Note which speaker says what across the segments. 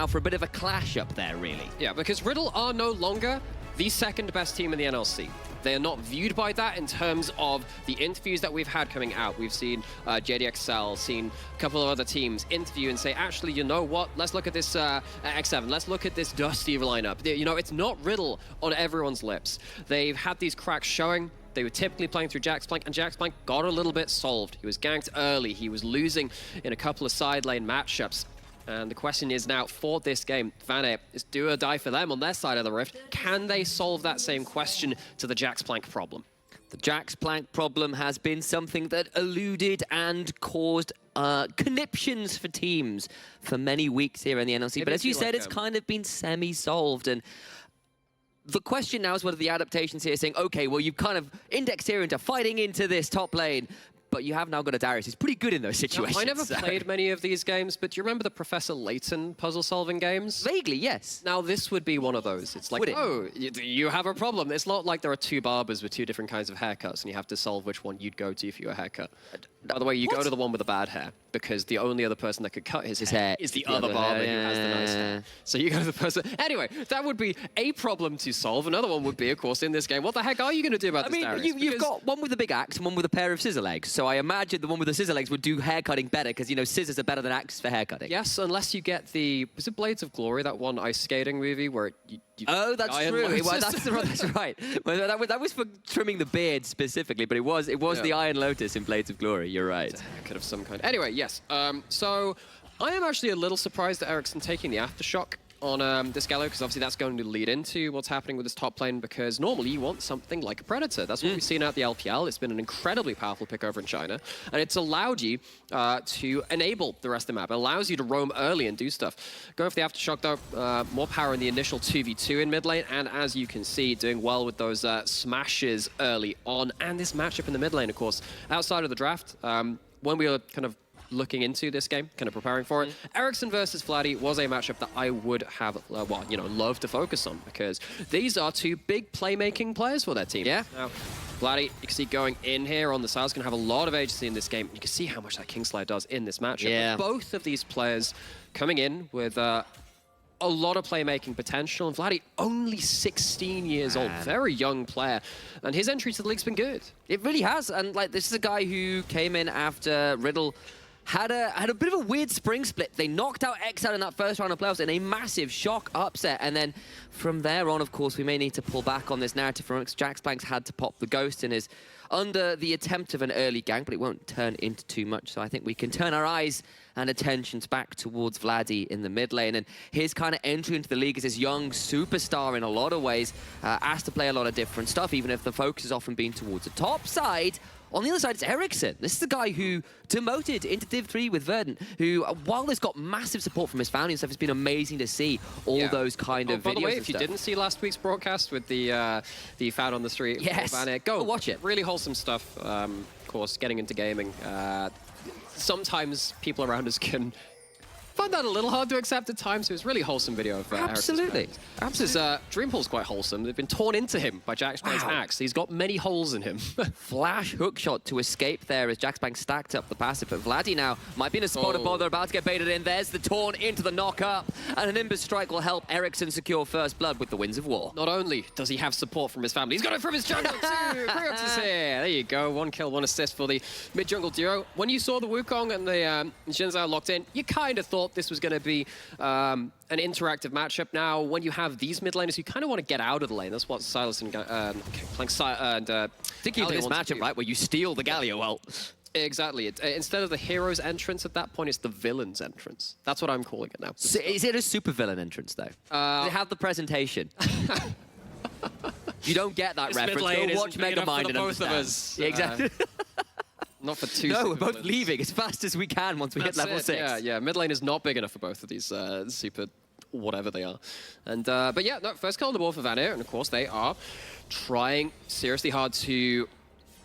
Speaker 1: now for a bit of a clash up there, really.
Speaker 2: Yeah, because Riddle are no longer the second best team in the NLC. They are not viewed by that in terms of the interviews that we've had coming out. We've seen JDXL, seen a couple of other teams interview and say, actually, you know what? Let's look at this X7. Let's look at this Dusty lineup. You know, it's not Riddle on everyone's lips. They've had these cracks showing. They were typically playing through Jaxplank, and Jaxplank got a little bit solved. He was ganked early. He was losing in a couple of side lane matchups. And the question is now, for this game, Vanir, is do or die for them on their side of the rift. Can they solve that same question to the Jaxplank problem?
Speaker 1: The Jaxplank problem has been something that eluded and caused conniptions for teams for many weeks here in the NLC. But as you said, it's kind of been semi-solved. And the question now is whether the adaptations here are saying, okay, well, you've kind of indexed here into fighting into this top lane, but you have now got a Darius who's pretty good in those situations.
Speaker 2: Now, I never played many of these games, but do you remember the Professor Layton puzzle-solving games?
Speaker 1: Vaguely, yes.
Speaker 2: Now, this would be one of those. It's like, oh, you have a problem. It's not like there are two barbers with two different kinds of haircuts, and you have to solve which one you'd go to for your haircut. By the way, you go to the one with the bad hair, because the only other person that could cut his hair is the other barber who has the nice hair. So you go to the person... Anyway, that would be a problem to solve. Another one would be, of course, in this game, what the heck are you going to do about this, Darius?
Speaker 1: You've got one with a big axe and one with a pair of scissor legs. So I imagine the one with the scissor legs would do haircutting better, because, you know, scissors are better than axes for haircutting.
Speaker 2: Yes, unless you get the... Was it Blades of Glory, that one ice skating movie where...
Speaker 1: Oh, that's true. Well, that's right. Well, that was for trimming the beard specifically, but it was the Iron Lotus in Blades of Glory. You're right.
Speaker 2: Haircut of some kind. Anyway, yes. So I am actually a little surprised at Ericsson taking the Aftershock on this Galio, because obviously that's going to lead into what's happening with this top lane, because normally you want something like a Predator. That's what we've seen at the LPL. It's been an incredibly powerful pick over in China, and it's allowed you to enable the rest of the map. It allows you to roam early and do stuff. Going for the Aftershock, though, more power in the initial 2v2 in mid lane, and as you can see, doing well with those smashes early on. And this matchup in the mid lane, of course, outside of the draft, when we were kind of looking into this game, kind of preparing for it, Ericsson versus Vladdy was a matchup that I would have, loved to focus on, because these are two big playmaking players for their team.
Speaker 1: Yeah.
Speaker 2: Now, Vladdy, you can see going in here on the side, is going to have a lot of agency in this game. You can see how much that Kingslayer does in this matchup.
Speaker 1: Yeah.
Speaker 2: But both of these players coming in with a lot of playmaking potential, and Vladdy only 16 years old, very young player, and his entry to the league's been good.
Speaker 1: It really has, and like this is a guy who came in after Riddle had a bit of a weird spring split. They knocked out X out in that first round of playoffs in a massive shock upset, and then from there on, of course, we may need to pull back on this narrative from Jaxplank's had to pop the Ghost and is under the attempt of an early gank, but it won't turn into too much, so I think we can turn our eyes and attentions back towards Vladdy in the mid lane, and his kind of entry into the league as this young superstar in a lot of ways, asked to play a lot of different stuff, even if the focus has often been towards the top side. On the other side, it's Ericsson. This is the guy who demoted into Div 3 with Verdant, who, while he's got massive support from his family and stuff, it's been amazing to see all those kind of videos.
Speaker 2: By the way, if you didn't see last week's broadcast with the fan on the street, Vanir, go watch it. Really wholesome stuff. Of course, getting into gaming. Sometimes people around us can find that a little hard to accept at times, so it's really wholesome video of
Speaker 1: Absolutely.
Speaker 2: Dreampool's quite wholesome. They've been torn into him by Jaxplank's axe. He's got many holes in him.
Speaker 1: Flash hookshot to escape there as Jaxplank stacked up the passive, but Vladdy now might be in a spot of bother, about to get baited in. There's the Torn into the knock-up, and an Nimbus Strike will help Ericsson secure first blood with the Winds of War.
Speaker 2: Not only does he have support from his family, he's got it from his jungle too! Kriox is here! There you go, 1 kill, 1 assist for the mid-jungle duo. When you saw the Wukong and the Xin Zhao locked in, you kind of thought this was going to be an interactive matchup. Now, when you have these mid laners, you kind of want to get out of the lane. That's what Silas and
Speaker 1: Thinking of this matchup, right, where you steal the Galio ult.
Speaker 2: Exactly. Instead of the hero's entrance at that point, it's the villain's entrance. That's what I'm calling it now.
Speaker 1: So is it a super villain entrance, though? They have the presentation. You don't get that reference. Go watch Megamind and
Speaker 2: both of us.
Speaker 1: Yeah, exactly.
Speaker 2: Not for two.
Speaker 1: No, we're both leaving as fast as we can once we hit level 6.
Speaker 2: Yeah, mid lane is not big enough for both of these super whatever they are. And but yeah, no, first kill on the board for Vanir, and of course they are trying seriously hard to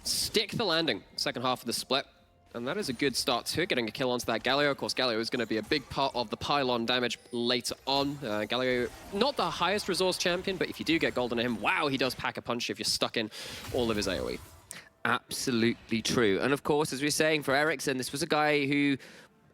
Speaker 2: stick the landing second half of the split. And that is a good start to it, getting a kill onto that Galio. Of course, Galio is going to be a big part of the pylon damage later on. Galio, not the highest resource champion, but if you do get gold on him, wow, he does pack a punch if you're stuck in all of his AoE.
Speaker 1: Absolutely true. And of course, as we were saying, for Ericsson, this was a guy who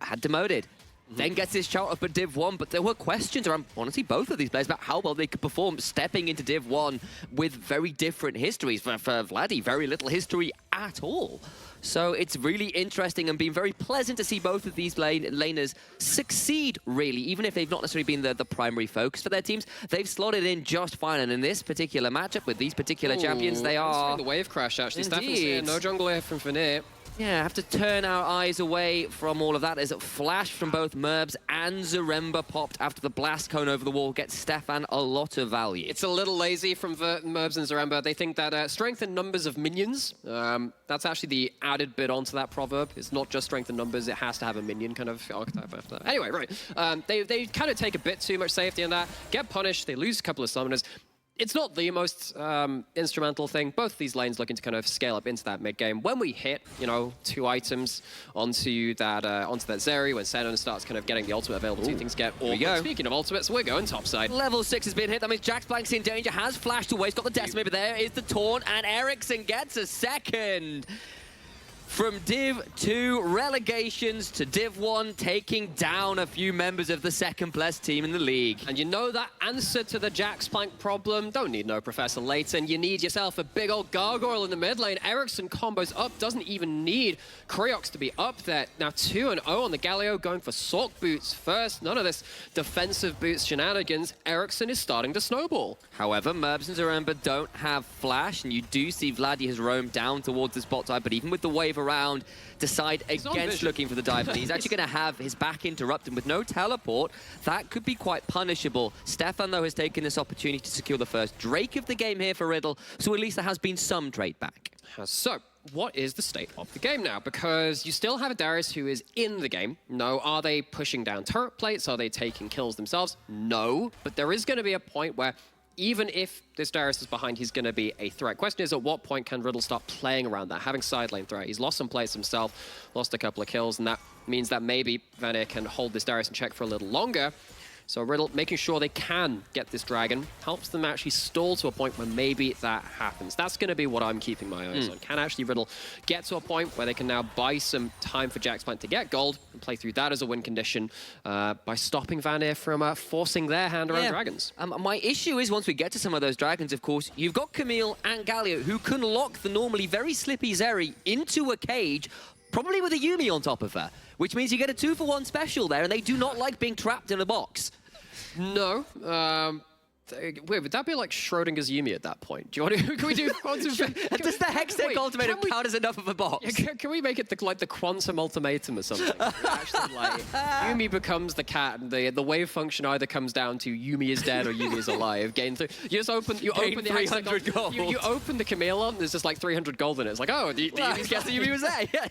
Speaker 1: had demoted. then gets his shout up at Div 1, but there were questions around, honestly, both of these players about how well they could perform stepping into Div 1 with very different histories. For Vladdy, very little history at all. So it's really interesting and been very pleasant to see both of these laners succeed, really, even if they've not necessarily been the primary focus for their teams. They've slotted in just fine, and in this particular matchup with these particular champions, they are...
Speaker 2: The wave crash, actually.
Speaker 1: Indeed.
Speaker 2: Stefan's here, no jungle here from Vanir.
Speaker 1: Yeah, have to turn our eyes away from all of that as a flash from both Merbs and Zaremba popped after the blast cone over the wall gets Stefan a lot of value.
Speaker 2: It's a little lazy from Merbs and Zaremba. They think that strength in numbers of minions, that's actually the added bit onto that proverb. It's not just strength in numbers, it has to have a minion kind of archetype after that. Anyway, right. They kind of take a bit too much safety in that, get punished, they lose a couple of summoners. It's not the most instrumental thing. Both of these lanes looking to kind of scale up into that mid game. When we hit, you know, 2 items onto that Zeri, when Senon starts kind of getting the ultimate available, things get awkward. Speaking of ultimates, we're going topside.
Speaker 1: Level 6 has been hit. That means Jaxplank's in danger. Has flashed away. He's got the Decimate, but there is the taunt, and Ericsson gets a second. From Div 2 relegations to Div 1, taking down a few members of the second-best team in the league.
Speaker 2: And you know that answer to the Jaxplank problem? Don't need no Professor Layton. You need yourself a big old gargoyle in the mid lane. Ericsson combos up, doesn't even need Creox to be up there. Now 2-0 on the Galio, going for Sork boots first. None of this defensive boots shenanigans. Ericsson is starting to snowball.
Speaker 1: However, Merbs and Zaremba don't have flash, and you do see Vladdy has roamed down towards the spot side, but even with the wave around, decide against looking for the dive. He's actually going to have his back interrupted with no teleport. That could be quite punishable. Stefan, though, has taken this opportunity to secure the first Drake of the game here for Riddle, so at least there has been some trade back.
Speaker 2: So, what is the state of the game now? Because you still have a Darius who is in the game. No. Are they pushing down turret plates? Are they taking kills themselves? No. But there is going to be a point where even if this Darius is behind, he's going to be a threat. Question is, at what point can Riddle start playing around that, having side lane threat? He's lost some plays himself, lost a couple of kills, and that means that maybe Vanir can hold this Darius in check for a little longer. So Riddle making sure they can get this dragon helps them actually stall to a point where maybe that happens. That's going to be what I'm keeping my eyes on. Can actually Riddle get to a point where they can now buy some time for Jaxplank to get gold and play through that as a win condition by stopping Vanir from forcing their hand around dragons?
Speaker 1: My issue is once we get to some of those dragons, of course, you've got Camille and Galio who can lock the normally very slippy Zeri into a cage, probably with a Yuumi on top of her, which means you get a 2-for-1 special there, and they do not like being trapped in a box.
Speaker 2: No. Wait, would that be like Schrodinger's Yuumi at that point? Do you want to? Can we do quantum?
Speaker 1: Does the Hextech ultimatum count as enough of a box?
Speaker 2: Yeah, can we make it like the quantum ultimatum or something? Actually, like Yuumi becomes the cat, and the wave function either comes down to Yuumi is dead or Yuumi is alive. Gain you just open the
Speaker 1: 300 gold.
Speaker 2: You open the Camille on. There's just like 300 gold in it. It's like, oh, the Yuumi's guess the Yuumi was there. Yeah.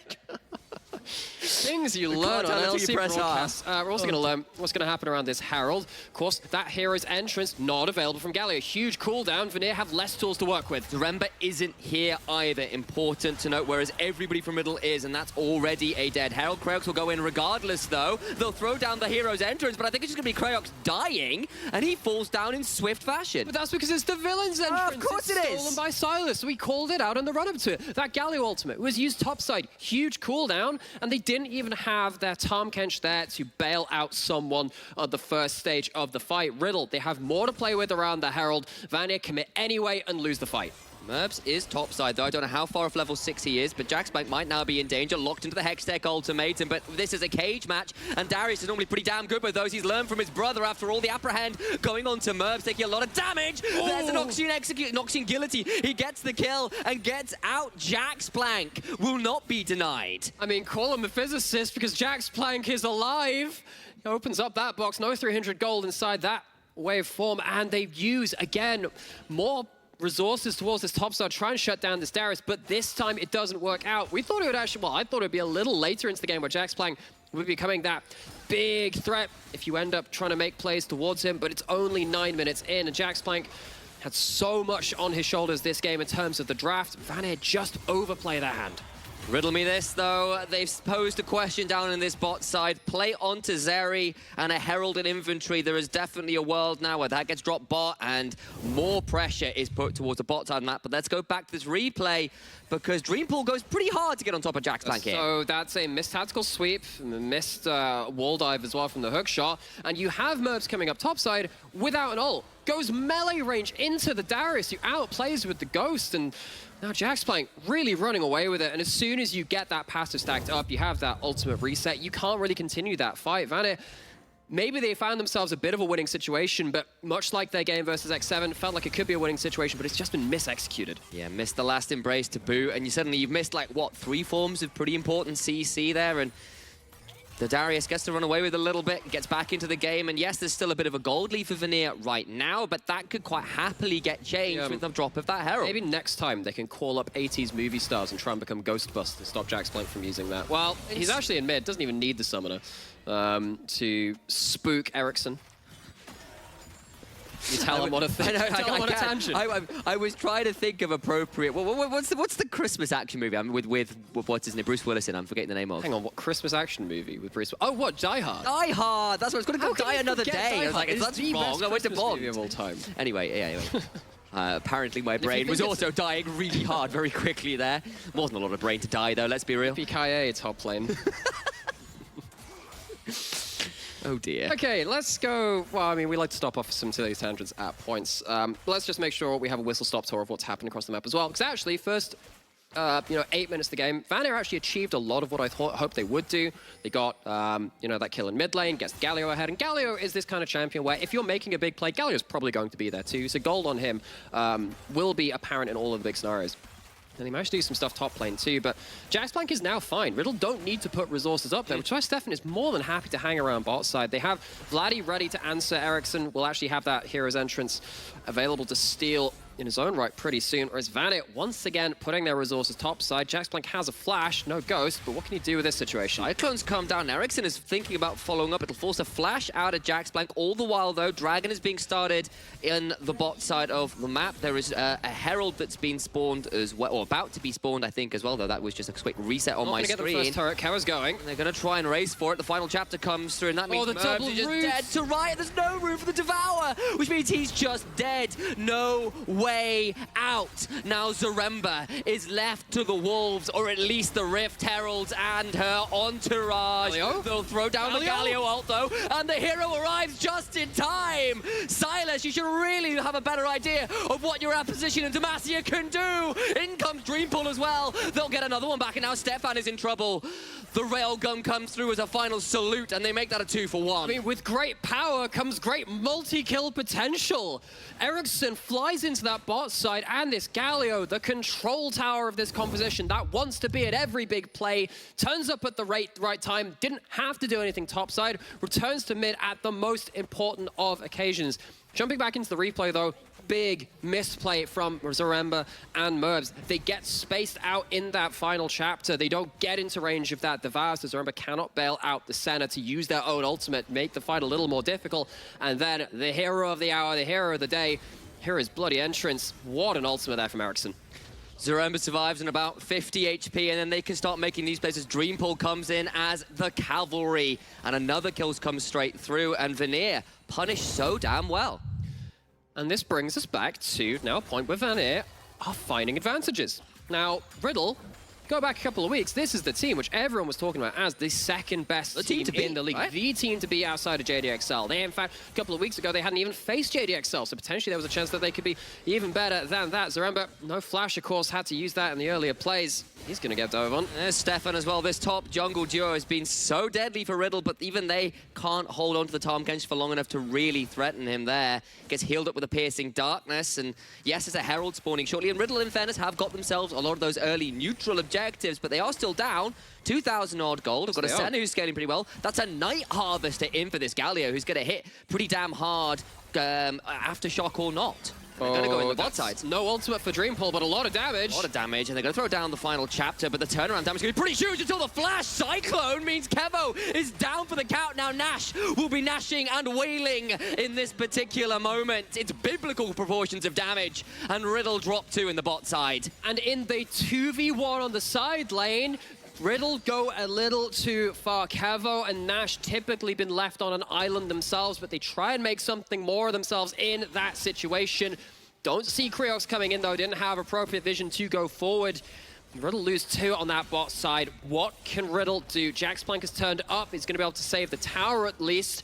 Speaker 2: Things you learn on NLC broadcasts. We're also going to learn what's going to happen around this Herald. Of course, that hero's entrance not available from Galio. Huge cooldown. Vanir have less tools to work with.
Speaker 1: Zaremba isn't here either. Important to note, whereas everybody from Riddle is, and that's already a dead Herald. Creox will go in regardless, though. They'll throw down the hero's entrance, but I think it's just going to be Creox dying, and he falls down in swift fashion.
Speaker 2: But that's because it's the villain's entrance.
Speaker 1: Of course it is.
Speaker 2: Stolen by Silas. We called it out on the run-up to it. That Galio ultimate was used topside. Huge cooldown, and they didn't even have their Tahm Kench there to bail out someone at the first stage of the fight. Riddle, they have more to play with around the Herald. Vanir commit anyway and lose the fight.
Speaker 1: Merbs is topside, though. I don't know how far off level 6 he is, but Jaxplank might now be in danger, locked into the Hextech ultimatum, but this is a cage match, and Darius is normally pretty damn good with those. He's learned from his brother after all. The apprehend going on to Merbs, taking a lot of damage. Ooh. There's an Noxian Guillotine. He gets the kill and gets out. Jaxplank will not be denied.
Speaker 2: I mean, call him a physicist because Jaxplank is alive. He opens up that box, no 300 gold inside that wave form, and they use, again, more resources towards this top side, try and shut down this Darius, but this time it doesn't work out. We thought it would actually, well, I thought it would be a little later into the game where Jaxplank would be becoming that big threat if you end up trying to make plays towards him, but it's only 9 minutes in, and Jaxplank had so much on his shoulders this game in terms of the draft. Vanir just overplay that hand.
Speaker 1: Riddle me this, though. They've posed a question down in this bot side. Play onto Zeri and a Herald in inventory. There is definitely a world now where that gets dropped bot and more pressure is put towards the bot side map. But let's go back to this replay because Dreampool goes pretty hard to get on top of Jaxplank here.
Speaker 2: So that's a missed tactical sweep, missed wall dive as well from the hook shot. And you have Merbs coming up topside without an ult. Goes melee range into the Darius, who outplays with the Ghost, and now Jaxplank really running away with it. And as soon as you get that passive stacked up, you have that ultimate reset, you can't really continue that fight. Vanir, maybe they found themselves a bit of a winning situation, but much like their game versus X7, felt like it could be a winning situation, but it's just been misexecuted. Yeah, missed the last embrace to boot, and you've missed like, what, 3 forms of pretty important CC there, and the Darius gets to run away with a little bit, gets back into the game, and yes, there's still a bit of a gold lead for Vanir right now, but that could quite happily get changed with the drop of that Herald. Maybe next time they can call up 80s movie stars and try and become Ghostbusters and stop Jaxplank from using that. Well, he's actually in mid, doesn't even need the summoner to spook Ericsson. You tell him what to think. Tell him on a tangent.
Speaker 1: I was trying to think of appropriate. What's the Christmas action movie? I mean, with what's his name? Bruce Willis in. I'm forgetting the name of.
Speaker 2: Hang on, what Christmas action movie with Bruce? Oh, what? Die Hard.
Speaker 1: Die Hard. That's what I was going to go. Die Another Day. I was like,
Speaker 2: that's
Speaker 1: wrong. I went to Bond.
Speaker 2: Movie of all time.
Speaker 1: Anyway, yeah. Anyway. Apparently my brain was also dying really hard very quickly there. Wasn't a lot of brain to die though. Let's be real.
Speaker 2: PKA top lane.
Speaker 1: Oh dear.
Speaker 2: Okay, let's go. Well, I mean, we like to stop off some silly tangents at points. Let's just make sure we have a whistle-stop tour of what's happening across the map as well. Because actually, first, 8 minutes of the game, Vanir actually achieved a lot of what I hoped they would do. They got, that kill in mid lane, gets Galio ahead. And Galio is this kind of champion where if you're making a big play, Galio's probably going to be there too. So gold on him will be apparent in all of the big scenarios. And he managed to do some stuff top lane too, but Jaxplank is now fine. Riddle don't need to put resources up there, which is why Stefan is more than happy to hang around bot side. They have Vladdy ready to answer. Ericsson will actually have that hero's entrance available to steal in his own right pretty soon, whereas Vanir once again putting their resources topside. Jaxplank has a flash, no ghost, but what can you do with this situation?
Speaker 1: Cyclones come down. Ericsson is thinking about following up. It'll force a flash out of Jaxplank. All the while, though, Dragon is being started in the bot side of the map. There is a Herald that's been spawned as well, or about to be spawned, I think, as well, though that was just a quick reset on my screen.
Speaker 2: Get the first turret. Cower's going.
Speaker 1: They're going to try and race for it. The final chapter comes through, and that means Merbs is just dead to Riot. There's no room for the Devour, which means he's just dead. No way out. Now Zaremba is left to the Wolves, or at least the Rift Heralds and her entourage.
Speaker 2: Galio?
Speaker 1: They'll throw down the Galio ult, though, and the hero arrives just in time. Silas, you should really have a better idea of what your opposition in Demacia can do. In comes Dreampool as well. They'll get another one back, and now Stefan is in trouble. The railgun comes through as a final salute, and they make that a 2-for-1.
Speaker 2: I mean, with great power comes great multi-kill potential. Ericsson flies into that bot side, and this Galio, the control tower of this composition that wants to be at every big play, turns up at the right time, didn't have to do anything topside, returns to mid at the most important of occasions. Jumping back into the replay, though, big misplay from Zaremba and Merbs. They get spaced out in that final chapter. They don't get into range of that Devour, so Zaremba cannot bail out the center to use their own ultimate, make the fight a little more difficult. And then the hero of the hour, the hero of the day, here is Bloody Entrance. What an ultimate there from Ericsson.
Speaker 1: Zaremba survives in about 50 HP, and then they can start making these plays as Dreampool comes in as the cavalry. And another kills come straight through, and Vanir punished so damn well.
Speaker 2: And this brings us back to now a point where Vanir are finding advantages. Now, Riddle, go back a couple of weeks, this is the team which everyone was talking about as the second best team to beat in the league. Right? The team to be outside of JDXL. They, in fact, a couple of weeks ago, they hadn't even faced JDXL, so potentially there was a chance that they could be even better than that. Zaremba, no flash, of course, had to use that in the earlier plays. He's going to get dove on.
Speaker 1: There's Stefan as well. This top jungle duo has been so deadly for Riddle, but even they can't hold on to the Tahm Kench for long enough to really threaten him there. Gets healed up with a piercing darkness, and yes, it's a Herald spawning shortly. And Riddle, in fairness, have got themselves a lot of those early neutral objectives, but they are still down. 2,000 odd gold. I've got a Senna who's scaling pretty well. That's a Night Harvester in for this Galio, who's going to hit pretty damn hard, Aftershock or not. They're going to go in the bot side.
Speaker 2: No ultimate for Dreampool, but a lot of damage.
Speaker 1: A lot of damage, and they're going to throw down the final chapter, but the turnaround damage is going to be pretty huge until the flash. Cyclone means Kevo is down for the count. Now Nash will be gnashing and wailing in this particular moment. It's biblical proportions of damage, and Riddle dropped 2 in the bot side.
Speaker 2: And in the 2v1 on the side lane, Riddle go a little too far. Kevo and Nash typically been left on an island themselves, but they try and make something more of themselves in that situation. Don't see Creox coming in, though. Didn't have appropriate vision to go forward. Riddle lose 2 on that bot side. What can Riddle do? Jaxplank has turned up. He's going to be able to save the tower at least.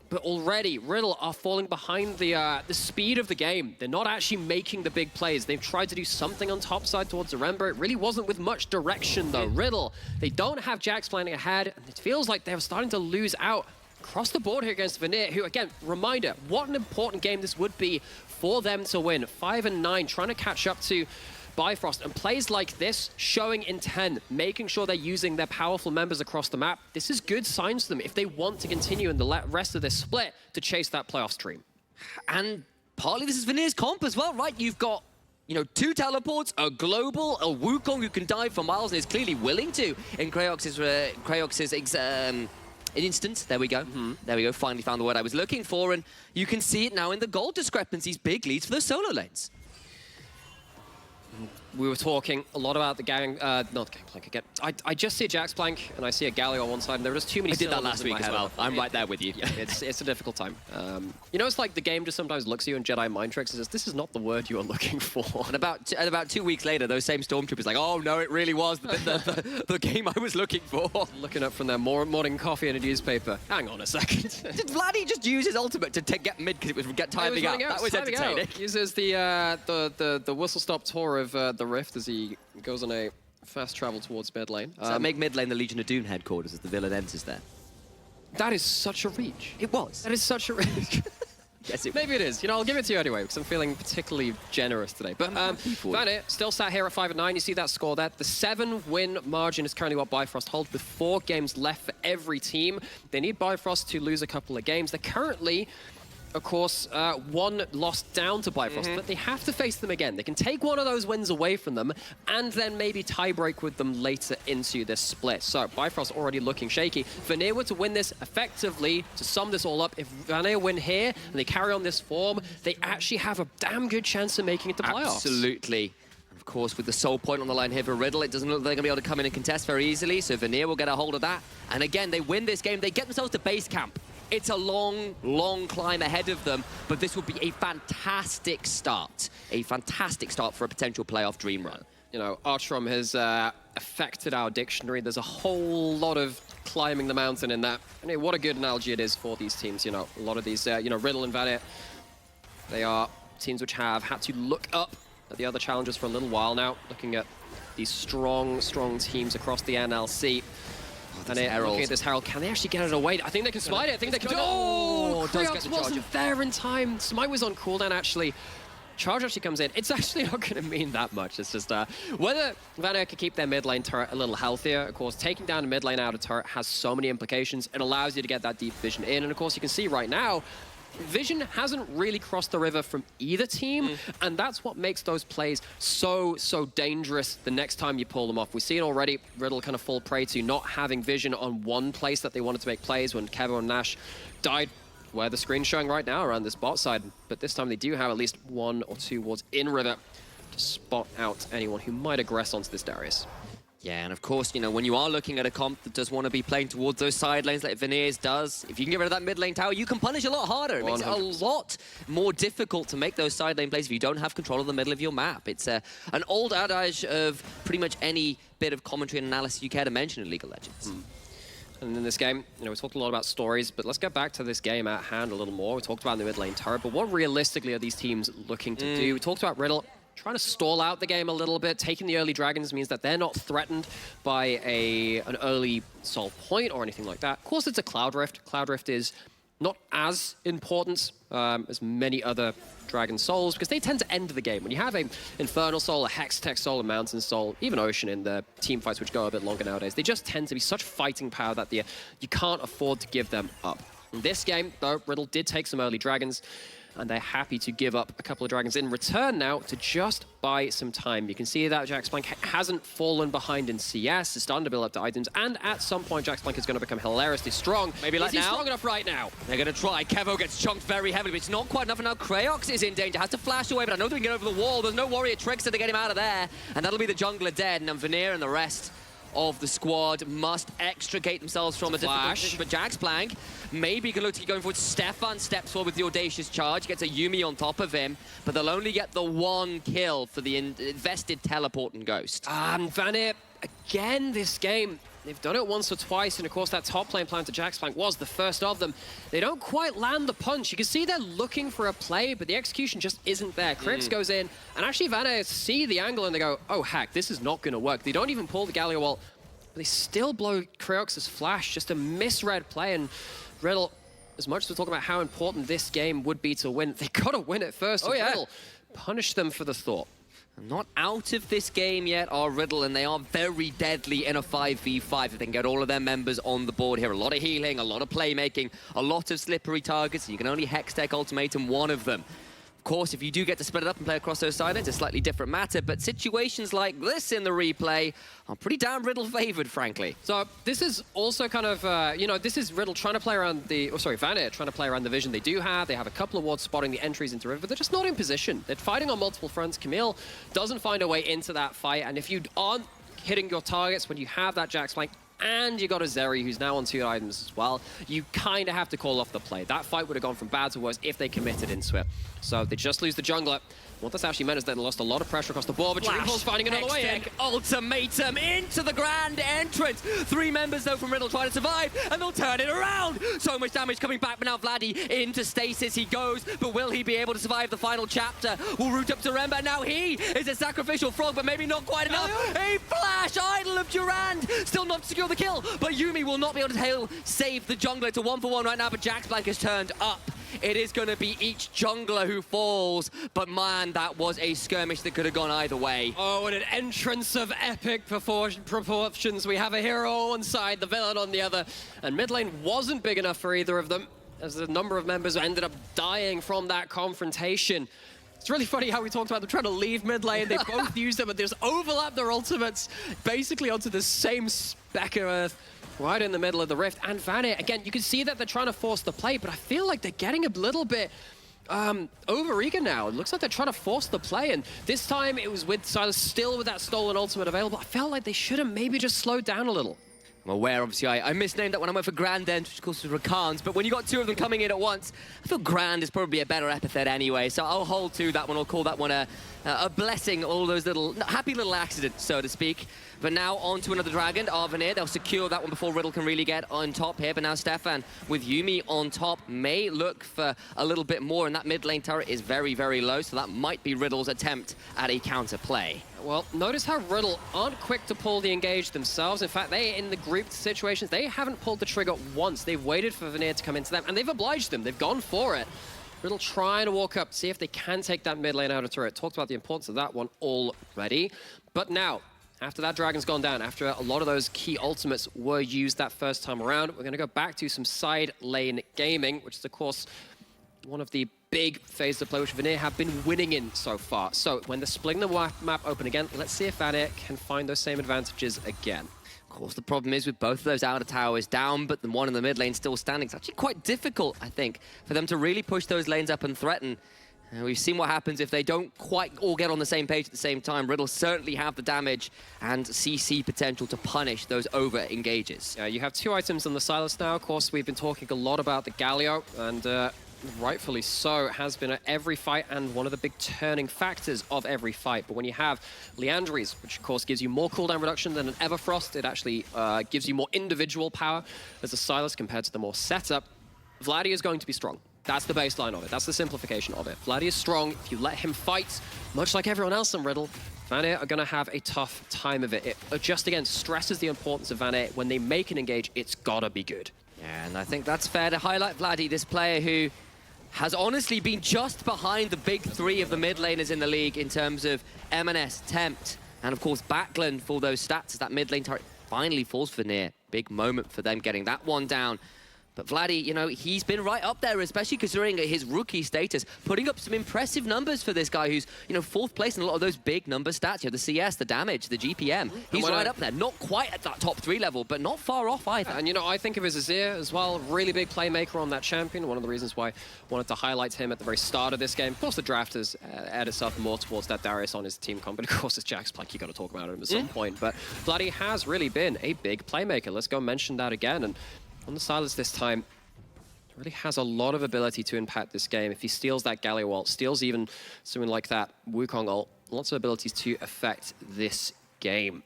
Speaker 2: But already, Riddle are falling behind the speed of the game. They're not actually making the big plays. They've tried to do something on top side towards Zaremba. It really wasn't with much direction, though. Riddle, they don't have Jax planning ahead, and it feels like they're starting to lose out across the board here against Vanir, who, again, reminder, what an important game this would be for them to win. 5 and 9, trying to catch up to Bifrost, and plays like this, showing intent, making sure they're using their powerful members across the map. This is good signs to them if they want to continue in the rest of this split to chase that playoff stream.
Speaker 1: And partly this is Vanir's comp as well, right? You've got, you know, 2 teleports, a global, a Wukong who can dive for miles and is clearly willing to in Creox's instance. There we go. There we go. Finally found the word I was looking for, and you can see it now in the gold discrepancies. Big leads for the solo lanes.
Speaker 2: We were talking a lot about the not Gangplank again. I just see a Jaxplank and I see a Galio on one side, and there are just too many.
Speaker 1: I did that last week as well. I'm right there with you.
Speaker 2: Yeah, it's a difficult time. You know, it's like the game just sometimes looks at you in Jedi mind tricks and says, "This is not the word you are looking for."
Speaker 1: And about 2 weeks later, those same stormtroopers like, "Oh no, it really was the game I was looking for."
Speaker 2: Looking up from their morning coffee and a newspaper. Hang on a second.
Speaker 1: Did Vladdy just use his ultimate to get mid because it was timing out? That was entertaining.
Speaker 2: Uses the whistle stop tour of the Rift as he goes on a fast travel towards mid lane.
Speaker 1: So make mid lane the Legion of Doom headquarters as the villain enters there.
Speaker 2: That is such a reach.
Speaker 1: It was.
Speaker 2: That is such a reach.
Speaker 1: Yes,
Speaker 2: maybe it is. You know, I'll give it to you anyway because I'm feeling particularly generous today. But Vanir still sat here at 5 and 9. You see that score there. The 7-win margin is currently what Bifrost holds with 4 games left for every team. They need Bifrost to lose a couple of games. They're currently, of course, 1 loss down to Bifrost, but they have to face them again. They can take one of those wins away from them and then maybe tie-break with them later into this split. So Bifrost already looking shaky. Vanir were to win this effectively, to sum this all up, if Vanir win here and they carry on this form, they actually have a damn good chance of making it to playoffs.
Speaker 1: Absolutely. Of course, with the soul point on the line here for Riddle, it doesn't look like they're going to be able to come in and contest very easily, so Vanir will get a hold of that. And again, they win this game. They get themselves to base camp. It's a long, long climb ahead of them, but this will be a fantastic start. A fantastic start for a potential playoff dream run.
Speaker 2: You know, Artrom has affected our dictionary. There's a whole lot of climbing the mountain in that. I mean, what a good analogy it is for these teams. You know, a lot of these, you know, Riddle and Vanir, they are teams which have had to look up at the other challengers for a little while now, looking at these strong, strong teams across the NLC. And looking at this Herald, can they actually get it away? I think they can smite it. I think they can. Oh, Creox wasn't there in time. Smite was on cooldown, actually. Charge actually comes in. It's actually not going to mean that much. It's just whether Vanir can keep their mid lane turret a little healthier. Of course, taking down a mid lane out of turret has so many implications. It allows you to get that deep vision in. And of course, you can see right now, vision hasn't really crossed the river from either team, and that's what makes those plays so dangerous the next time you pull them off. We see it already, Riddle kind of fall prey to not having vision on one place that they wanted to make plays when Kevo and Nash died, where the screen's showing right now around this bot side. But this time they do have at least 1 or 2 wards in river to spot out anyone who might aggress onto this Darius.
Speaker 1: Yeah, and of course, you know, when you are looking at a comp that does want to be playing towards those side lanes like Vanir's does, if you can get rid of that mid lane tower, you can punish a lot harder. It makes it a lot more difficult to make those side lane plays if you don't have control of the middle of your map. It's an old adage of pretty much any bit of commentary and analysis you care to mention in League of Legends.
Speaker 2: And in this game, you know, we talked a lot about stories, but let's get back to this game at hand a little more. We talked about the mid lane turret, but what realistically are these teams looking to do? We talked about Riddle trying to stall out the game a little bit. Taking the early dragons means that they're not threatened by an early soul point or anything like that. Of course, it's a Cloud Rift. Cloud Rift is not as important as many other Dragon Souls, because they tend to end the game. When you have an Infernal Soul, a Hextech Soul, a Mountain Soul, even Ocean in the team fights, which go a bit longer nowadays, they just tend to be such fighting power that you can't afford to give them up. In this game, though, Riddle did take some early dragons, and they're happy to give up a couple of dragons in return now to just buy some time. You can see that Jax Blank hasn't fallen behind in CS. It's starting to build up to items, and at some point, Jax Blank is going to become hilariously strong.
Speaker 1: Maybe like
Speaker 2: now?
Speaker 1: Is he
Speaker 2: strong enough right now?
Speaker 1: They're going to try. Kevo gets chunked very heavily, but it's not quite enough, and now Kraox is in danger. Has to flash away, but I know they can get over the wall. There's no warrior trickster to get him out of there, and that'll be the jungler dead, and then Vanir and the rest of the squad must extricate themselves from a difficult position. But Jax Blank maybe can look to keep going forward. Stefan steps forward with the audacious charge, gets a Yuumi on top of him, but they'll only get the one kill for the invested teleport and ghost.
Speaker 2: Vanir, again this game, they've done it once or twice, and of course that top lane plan to Jax Blank was the first of them. They don't quite land the punch. You can see they're looking for a play, but the execution just isn't there. Crix goes in, and actually Vanir see the angle and they go, oh heck, this is not going to work. They don't even pull the Galio ult, but they still blow Kraox's flash. Just a misread play, and Riddle, as much as we're talking about how important this game would be to win, they got to win it first.
Speaker 1: Oh yeah.
Speaker 2: Riddle punish them for the thought.
Speaker 1: Not out of this game yet are Riddle, and they are very deadly in a 5v5 if they can get all of their members on the board here. A lot of healing, a lot of playmaking, a lot of slippery targets, and you can only Hex Tech Ultimatum one of them. Of course, if you do get to split it up and play across those sides, it's a slightly different matter, but situations like this in the replay are pretty damn Riddle favored, frankly.
Speaker 2: So this is also kind of, you know, this is Riddle trying to play around the, Vanir trying to play around the vision they do have. They have a couple of wards spotting the entries into River, but they're just not in position. They're fighting on multiple fronts. Camille doesn't find a way into that fight, and if you aren't hitting your targets when you have that Jax Blank, and you got a Zeri who's now on 2 items as well, you kind of have to call off the play. That fight would have gone from bad to worse if they committed into it. So they just lose the jungler. What this actually meant is they lost a lot of pressure across the board, but Dreamfall's finding another way in.
Speaker 1: Ultimatum into the grand entrance. 3 members, though, from Riddle trying to survive, and they'll turn it around. So much damage coming back, but now Vladdy into stasis. He goes, but will he be able to survive the final chapter? Will root up to Remba. Now he is a sacrificial frog, but maybe not quite enough. A flash idol of Durand. Still not to secure the kill, but Yuumi will not be able to save the jungler to 1-for-1 right now, but Jax Blank has turned up. It is going to be each jungler who falls, but man, that was a skirmish that could have gone either way.
Speaker 2: Oh, and an entrance of epic proportions. We have a hero on one side, the villain on the other, and mid lane wasn't big enough for either of them, as the number of members ended up dying from that confrontation. It's really funny how we talked about them trying to leave mid lane. They both used them, but they just overlapped their ultimates basically onto the same speck of earth right in the middle of the rift. And Vanir, again, you can see that they're trying to force the play, but I feel like they're getting a little bit overeager now. It looks like they're trying to force the play, and this time it was with Silas still with that stolen ultimate available. I felt like they should have maybe just slowed down a little.
Speaker 1: I'm aware, obviously, I misnamed that when I went for Grand End, which of course was Rakan's, but when you got 2 of them coming in at once, I feel Grand is probably a better epithet anyway, so I'll hold to that one. I'll call that one a blessing, all those little, happy little accidents, so to speak. But now on to another dragon, Vanir. They'll secure that one before Riddle can really get on top here, but now Stefan with Yuumi on top may look for a little bit more, and that mid lane turret is very, very low, so that might be Riddle's attempt at a counter play.
Speaker 2: Well, notice how Riddle aren't quick to pull the engage themselves. In fact, they, in the grouped situations, they haven't pulled the trigger once. They've waited for Vanir to come into them, and they've obliged them. They've gone for it. Riddle trying to walk up, see if they can take that mid lane out of turret. Talked about the importance of that one already. But now, after that dragon's gone down, after a lot of those key ultimates were used that first time around, we're going to go back to some side lane gaming, which is, of course, one of the big phases of play which Vanir have been winning in so far. So when they're splitting the map open again, let's see if Vanir can find those same advantages again.
Speaker 1: Of course, the problem is with both of those outer towers down, but the one in the mid lane still standing. It's actually quite difficult, I think, for them to really push those lanes up and threaten. We've seen what happens if they don't quite all get on the same page at the same time. Riddle certainly have the damage and CC potential to punish those over-engages.
Speaker 2: You have 2 items on the Silas now. Of course, we've been talking a lot about the Galio, and rightfully so, it has been at every fight and one of the big turning factors of every fight. But when you have Liandry's, which of course gives you more cooldown reduction than an Everfrost, it actually gives you more individual power as a Silas compared to the more setup, Vladdy is going to be strong. That's the baseline of it. That's the simplification of it. Vladdy is strong. If you let him fight, much like everyone else in Riddle, Vanir are going to have a tough time of it. It just, again, stresses the importance of Vanir. When they make an engage, it's got to be good.
Speaker 1: Yeah, and I think that's fair to highlight Vladdy, this player who has honestly been just behind the big 3 of the mid laners in the league in terms of M&S, Tempt, and of course Backland for those stats as that mid lane turret finally falls for Vanir. Big moment for them getting that one down. But Vladdy, you know, he's been right up there, especially considering his rookie status, putting up some impressive numbers for this guy who's, you know, 4th place in a lot of those big number stats. You know, the CS, the damage, the GPM. He's right up there. Not quite at that top 3 level, but not far off either.
Speaker 2: And, you know, I think of his Azir as well. Really big playmaker on that champion. One of the reasons why I wanted to highlight him at the very start of this game. Of course, the draft has aired itself more towards that Darius on his team comp, but of course, it's Jax Plank. You got to talk about him at some point. But Vladdy has really been a big playmaker. Let's go mention that again. And on the silence this time, really has a lot of ability to impact this game. If he steals that Galio ult, steals even something like that Wukong ult, lots of abilities to affect this game.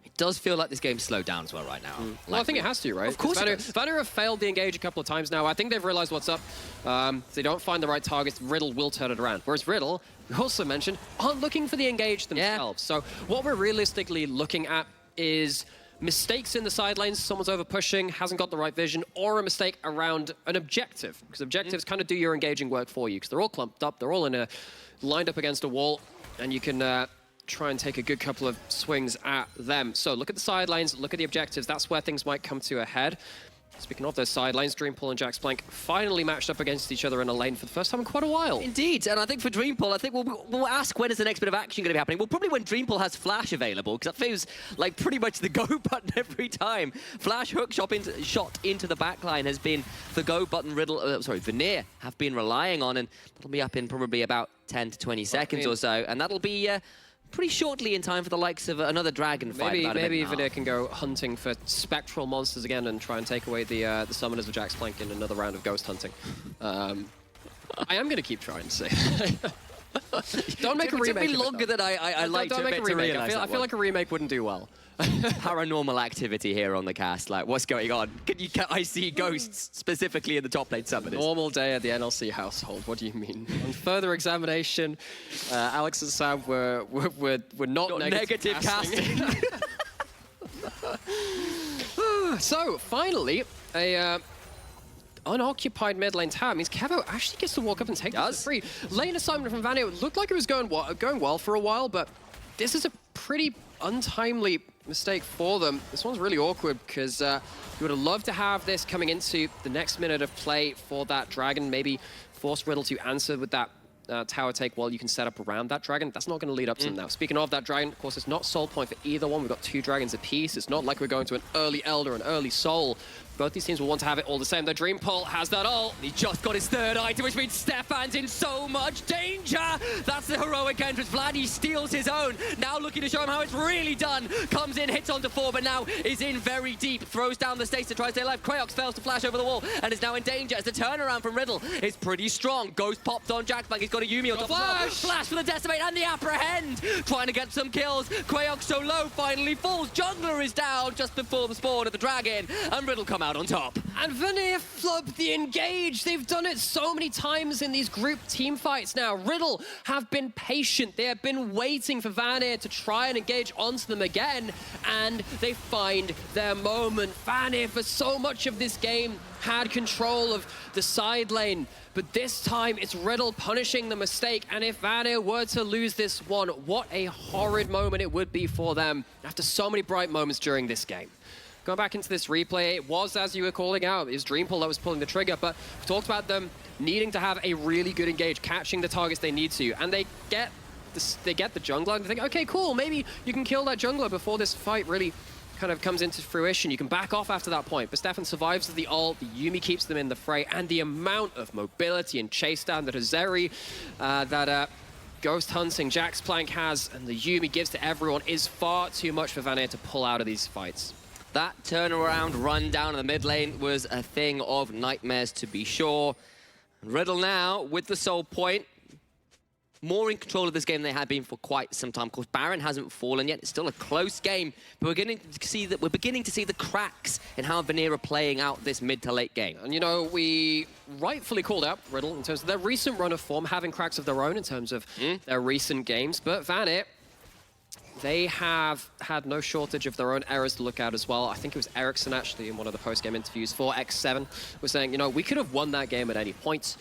Speaker 1: It does feel like this game's slowed down as well right now.
Speaker 2: Well, I think it has to, right?
Speaker 1: Of course
Speaker 2: Vanir have failed the engage a couple of times now. I think they've realized what's up. If they don't find the right targets, Riddle will turn it around. Whereas Riddle, we also mentioned, aren't looking for the engage themselves. So what we're realistically looking at is mistakes in the side lanes, someone's over pushing, hasn't got the right vision, or a mistake around an objective. Because objectives kind of do your engaging work for you, because they're all clumped up, they're all lined up against a wall, and you can try and take a good couple of swings at them. So look at the side lanes, look at the objectives, that's where things might come to a head. Speaking of those side lanes, Dreampool and Jax Plank finally matched up against each other in a lane for the first time in quite a while.
Speaker 1: Indeed, and I think for Dreampool, I think we'll ask when is the next bit of action going to be happening. Well, probably when Dreampool has Flash available, because that feels like pretty much the go button every time. Flash hook shot into the backline has been the go button Vanir have been relying on, and that'll be up in probably about 10 to 20 seconds or so, and that'll be pretty shortly in time for the likes of another dragon fight.
Speaker 2: Maybe Vanir can go hunting for spectral monsters again and try and take away the summoners of Jax Plank in another round of ghost hunting. I am going to keep trying to say that. Don't make a remake.
Speaker 1: It took me longer than I like to admit to realize.
Speaker 2: I feel like a remake wouldn't do well.
Speaker 1: Paranormal activity here on the cast. Like, what's going on? I see ghosts specifically in the top lane summoners.
Speaker 2: Normal day at the NLC household. What do you mean? On further examination, Alex and Sam were not negative casting. So finally, a unoccupied mid lane tower means Kevo actually gets to walk up and take this free. Lane assignment from Vanir looked like it was going well for a while, but this is a pretty untimely mistake for them. This one's really awkward because you would have loved to have this coming into the next minute of play for that dragon. Maybe force Riddle to answer with that tower take while you can set up around that dragon. That's not going to lead up to them now. Speaking of that dragon, of course, it's not soul point for either one. We've got 2 dragons apiece. It's not like we're going to an early Elder, an early soul. Both these teams will want to have it all the same. The Dreampool has that ult. He just got his 3rd item, which means Stefan's in so much danger. That's the heroic entrance. Vladdy steals his own. Now looking to show him how it's really done. Comes in, hits onto 4, but now is in very deep. Throws down the stakes to try to stay alive. Kraox fails to flash over the wall and is now in danger as the turnaround from Riddle is pretty strong. Ghost popped on Jax Plank. He's got a Yumi on top. Flash for the Decimate and the Apprehend. Trying to get some kills. Kraox so low finally falls. Jungler is down just before the spawn of the dragon. And Riddle come out on top. And Vanir flub the engage. They've done it so many times in these group team fights now. Riddle have been patient. They have been waiting for Vanir to try and engage onto them again. And they find their moment. Vanir, for so much of this game, had control of the side lane. But this time, it's Riddle punishing the mistake. And if Vanir were to lose this one, what a horrid moment it would be for them after so many bright moments during this game. Going back into this replay, it was, as you were calling out, it was Dreampool that was pulling the trigger, but we talked about them needing to have a really good engage, catching the targets they need to, and they get the jungler, and they think, okay, cool, maybe you can kill that jungler before this fight really kind of comes into fruition. You can back off after that point, but Stefan survives the ult, the Yumi keeps them in the fray, and the amount of mobility and chase down that Azeri, Ghost Hunting Jax Plank has, and the Yumi gives to everyone is far too much for Vanir to pull out of these fights.
Speaker 1: That turnaround run down in the mid lane was a thing of nightmares, to be sure. Riddle now with the soul point, more in control of this game than they had been for quite some time. Of course, Baron hasn't fallen yet. It's still a close game, but we're beginning to see the cracks in how Vanir are playing out this mid to late game.
Speaker 2: And you know, we rightfully called out Riddle in terms of their recent run of form, having cracks of their own in terms of their recent games, but Vanir, they have had no shortage of their own errors to look at as well. I think it was Ericsson actually in one of the post-game interviews for X7 was saying, you know, we could have won that game at any point.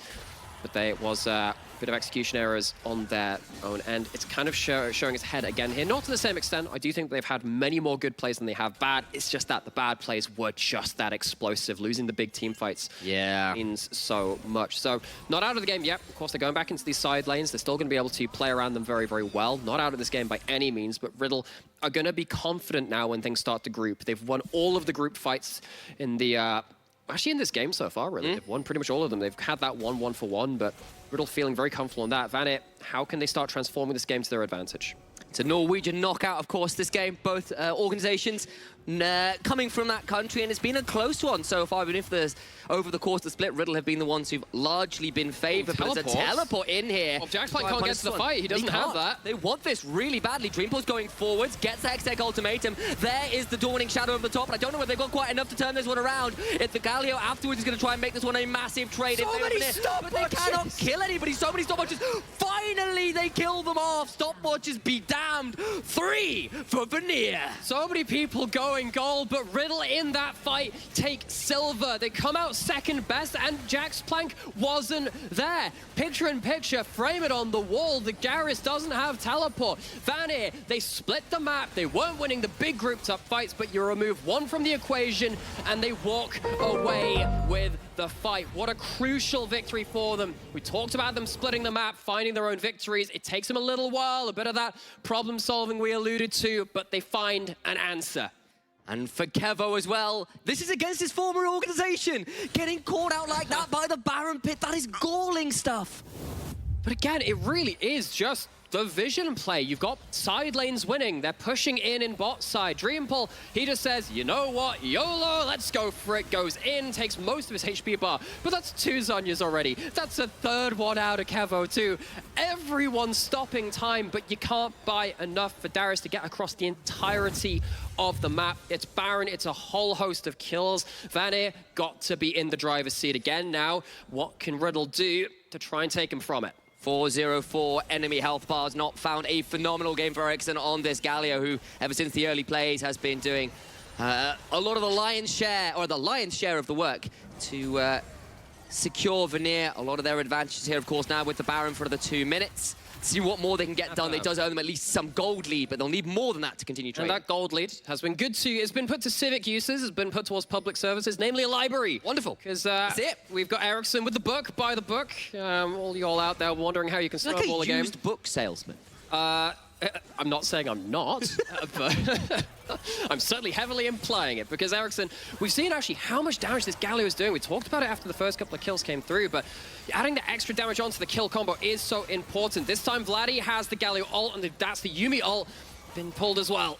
Speaker 2: but it was a bit of execution errors on their own end. It's kind of showing its head again here. Not to the same extent. I do think they've had many more good plays than they have bad. It's just that the bad plays were just that explosive. Losing the big team fights means so much. So not out of the game yet. Of course, they're going back into these side lanes. They're still going to be able to play around them very, very well. Not out of this game by any means, but Riddle are going to be confident now when things start to group. They've won all of the group fights in the... actually, in this game so far, really. They've won pretty much all of them. They've had that 1-1-for-1, but Riddle feeling very comfortable on that. Vanir, how can they start transforming this game to their advantage?
Speaker 1: It's a Norwegian knockout, of course, this game. Both organizations coming from that country, and it's been a close one so far, even if there's, over the course of the split, Riddle have been the ones who've largely been favored, but there's a teleport in here.
Speaker 2: Well, Jacksplank can't get to the fight. He doesn't have that.
Speaker 1: They want this really badly. Dreampul's going forwards, gets the Hextech ultimatum. There is the Dawning Shadow over the top, and I don't know whether they've got quite enough to turn this one around. If the Galio afterwards is going to try and make this one a massive trade.
Speaker 3: So many
Speaker 1: but they cannot kill anybody. So many stopwatches. Finally, they kill them off. Stopwatches be damned. 3 for Vanir.
Speaker 2: So many people going gold, but Riddle in that fight take silver. They come out second best, and Jacksplank wasn't there. Picture in picture, frame it on the wall. The Garrus doesn't have teleport. Vanir, they split the map. They weren't winning the big grouped up fights, but you remove one from the equation, and they walk away with the fight. What a crucial victory for them. We talked about them splitting the map, finding their own victories. It takes them a little while, a bit of that problem solving we alluded to, but they find an answer.
Speaker 1: And for Kevo as well, this is against his former organization. Getting caught out like that by the Baron Pit, that is galling stuff.
Speaker 2: But again, it really is just the vision play. You've got side lanes winning. They're pushing in bot side. Dreampul, he just says, you know what, YOLO, let's go for it. Goes in, takes most of his HP bar. But that's 2 Zhonya's already. That's a 3rd one out of Kevo too. Everyone's stopping time, but you can't buy enough for Darius to get across the entirety of the map. It's Baron, it's a whole host of kills. Vanir got to be in the driver's seat again now. What can Riddle do to try and take him from it?
Speaker 1: 404 enemy health bars, not found. A phenomenal game for Ericsson on this Galio, who ever since the early plays has been doing a lot of the lion's share of the work to secure Vanir. A lot of their advantages here, of course, now with the Baron for the 2 minutes. See what more they can get done. It does earn them at least some gold lead, but they'll need more than that to continue trading.
Speaker 2: And that gold lead has been good to, it's been put to civic uses, it's been put towards public services, namely a library.
Speaker 1: Wonderful.
Speaker 2: Because
Speaker 1: that's it.
Speaker 2: We've got Ericsson with the book, by the book. All y'all out there wondering how you can snowball a game.
Speaker 1: Used book salesman.
Speaker 2: I'm not saying I'm not, but I'm certainly heavily implying it, because Ericsson, we've seen actually how much damage this Galio is doing. We talked about it after the first couple of kills came through, but adding the extra damage onto the kill combo is so important. This time Vladdy has the Galio ult, and that's the Yuumi ult been pulled as well.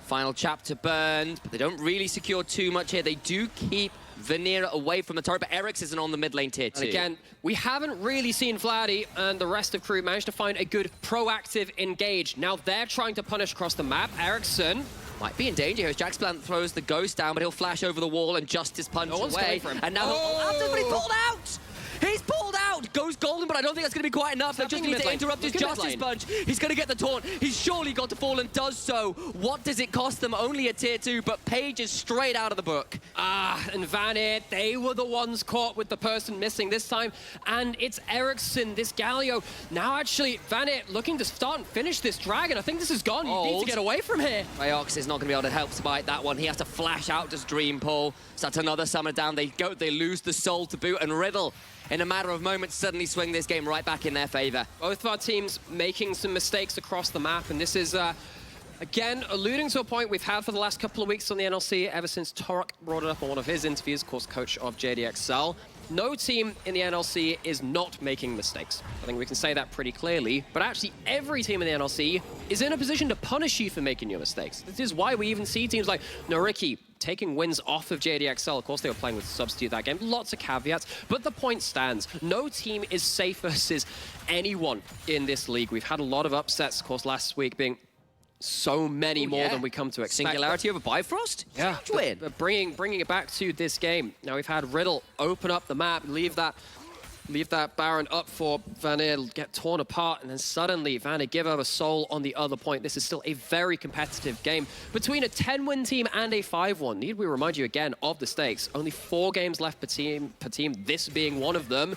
Speaker 1: Final chapter burned, but they don't really secure too much here. They do keep Vanir away from the turret, but Eric's isn't on the mid lane tier too.
Speaker 2: And again, we haven't really seen Vladdy and the rest of crew manage to find a good proactive engage. Now they're trying to punish across the map. Ericsson
Speaker 1: might be in danger here as Jacksplank throws the ghost down, but he'll flash over the wall and Justice punch away. And now he's pulled out! He's pulled out! Goes golden, but I don't think that's going to be quite enough. They just need to interrupt his Justice punch. He's going to get the taunt. He's surely got to fall and does so. What does it cost them? Only a tier 2, but Page is straight out of the book.
Speaker 2: And Vanir, they were the ones caught with the person missing this time. And it's Ericsson, this Galio. Now actually, Vanir looking to start and finish this dragon. I think this is gone. You need to get away from here.
Speaker 1: Rayox is not going to be able to help Spite that one. He has to flash out, just Dreampul. So that's another summoner down. They lose the soul to boot, and Riddle, in a matter of moments, suddenly swing this game right back in their favor.
Speaker 2: Both of our teams making some mistakes across the map, and this is, again, alluding to a point we've had for the last couple of weeks on the NLC, ever since Torok brought it up on one of his interviews, of course, coach of JDXL. No team in the NLC is not making mistakes. I think we can say that pretty clearly, but actually every team in the NLC is in a position to punish you for making your mistakes. This is why we even see teams like Noriki taking wins off of JDXL. Of course, they were playing with Substitute that game. Lots of caveats, but the point stands. No team is safe versus anyone in this league. We've had a lot of upsets, of course, last week being so many more than we come to expect.
Speaker 1: Singularity over Bifrost?
Speaker 2: Yeah,
Speaker 1: win.
Speaker 2: But bringing it back to this game. Now we've had Riddle open up the map, leave that Baron up for Vanir, get torn apart, and then suddenly Vanir give over soul on the other point. This is still a very competitive game between a 10-win team and a 5-1. Need we remind you again of the stakes? Only 4 games left per team, this being one of them.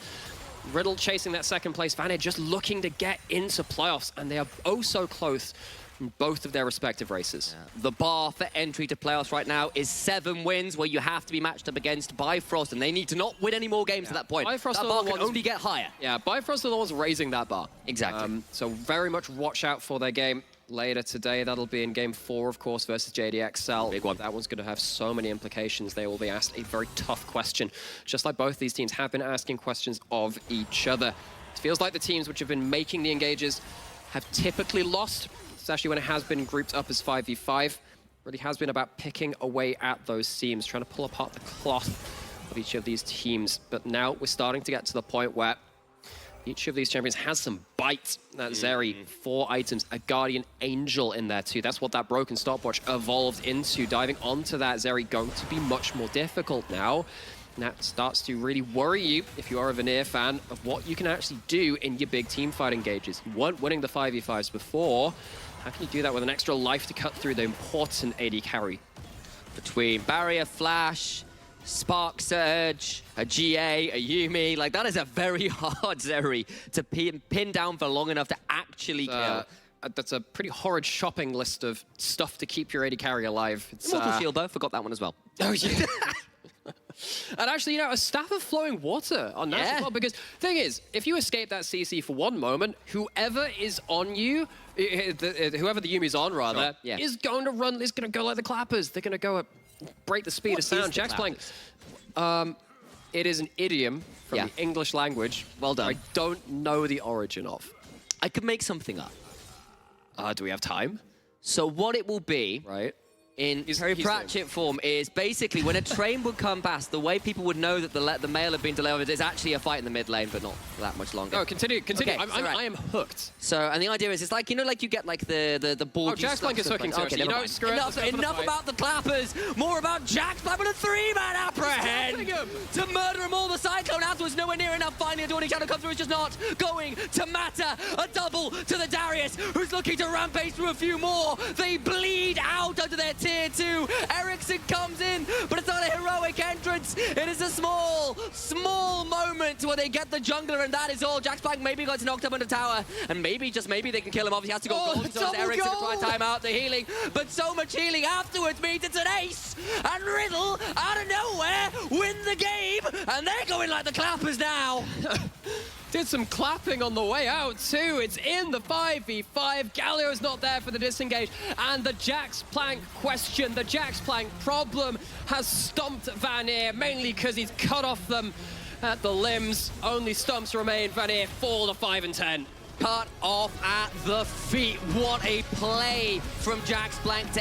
Speaker 2: Riddle chasing that second place. Vanir just looking to get into playoffs, and they are oh so close in both of their respective races.
Speaker 1: Yeah. The bar for entry to playoffs right now is 7 wins, where you have to be matched up against Bifrost, and they need to not win any more games at that point.
Speaker 2: Bifrost
Speaker 1: that bar can only get higher.
Speaker 2: Yeah, Bifrost are the ones raising that bar.
Speaker 1: Exactly.
Speaker 2: So very much watch out for their game later today. That'll be in game 4, of course, versus JDXL.
Speaker 1: Big one.
Speaker 2: That one's going to have so many implications. They will be asked a very tough question, just like both these teams have been asking questions of each other. It feels like the teams which have been making the engages have typically lost, especially when it has been grouped up as 5v5. Really has been about picking away at those seams, trying to pull apart the cloth of each of these teams. But now we're starting to get to the point where each of these champions has some bite. That Zeri, 4 items, a Guardian Angel in there too. That's what that broken stopwatch evolved into. Diving onto that Zeri going to be much more difficult now. And that starts to really worry you, if you are a Vanir fan, of what you can actually do in your big team fight engages. You weren't winning the 5v5s before. How can you do that with an extra life to cut through the important AD carry?
Speaker 1: Between Barrier, Flash, Spark Surge, a GA, a Yuumi, like that is a very hard Zeri to pin down for long enough to actually kill.
Speaker 2: That's a pretty horrid shopping list of stuff to keep your AD carry alive. It's
Speaker 1: Immortal Shield though, forgot that one as well.
Speaker 2: Oh yeah. And actually, you know, a Staff of Flowing Water on that as well, because thing is, if you escape that CC for one moment, whoever is on you, whoever the Yumi's on rather, is going to run, is going to go like the clappers. They're going to go break the speed of sound. Jack's playing. It is an idiom from the English language.
Speaker 1: Well done.
Speaker 2: I don't know the origin of.
Speaker 1: I could make something up.
Speaker 2: Do we have time?
Speaker 1: So what it will be,
Speaker 2: right,
Speaker 1: in Terry Pratchett form, is basically when a train would come past, the way people would know that the mail had been delivered is actually a fight in the mid lane, but not that much longer.
Speaker 2: No, continue.
Speaker 1: Okay,
Speaker 2: I am hooked.
Speaker 1: So, and the idea is, it's like, you know, like you get like the ball.
Speaker 2: Oh, Jack's Plank is hooking, so you know, screw
Speaker 1: enough about the clappers, more about Jack's Plank with a 3-man apprehend to murder them all. The Cyclone afterwards nowhere near enough. Finally, a Dawning Shadow comes through. It's just not going to matter. A double to the Darius, who's looking to rampage through a few more. They bleed out under their tier 2. Ericsson comes in, but it's not a heroic entrance. It is a small moment where they get the jungler, and that is all. Jack's Plank maybe got knocked up on the tower, and maybe, just maybe, they can kill him off. He has to go gold, so Ericsson to try and time out the healing, but so much healing afterwards means it's an ace, and Riddle, out of nowhere, win the game, and they're going like the clappers now.
Speaker 2: Did some clapping on the way out too. It's in the 5v5. Galio's not there for the disengage. And the Jack's Plank question, the Jack's Plank problem has stumped Vanir, mainly because he's cut off them at the limbs. Only stumps remain. Vanir fall to 5 and 10.
Speaker 1: Cut off at the feet. What a play from Jack's Plank to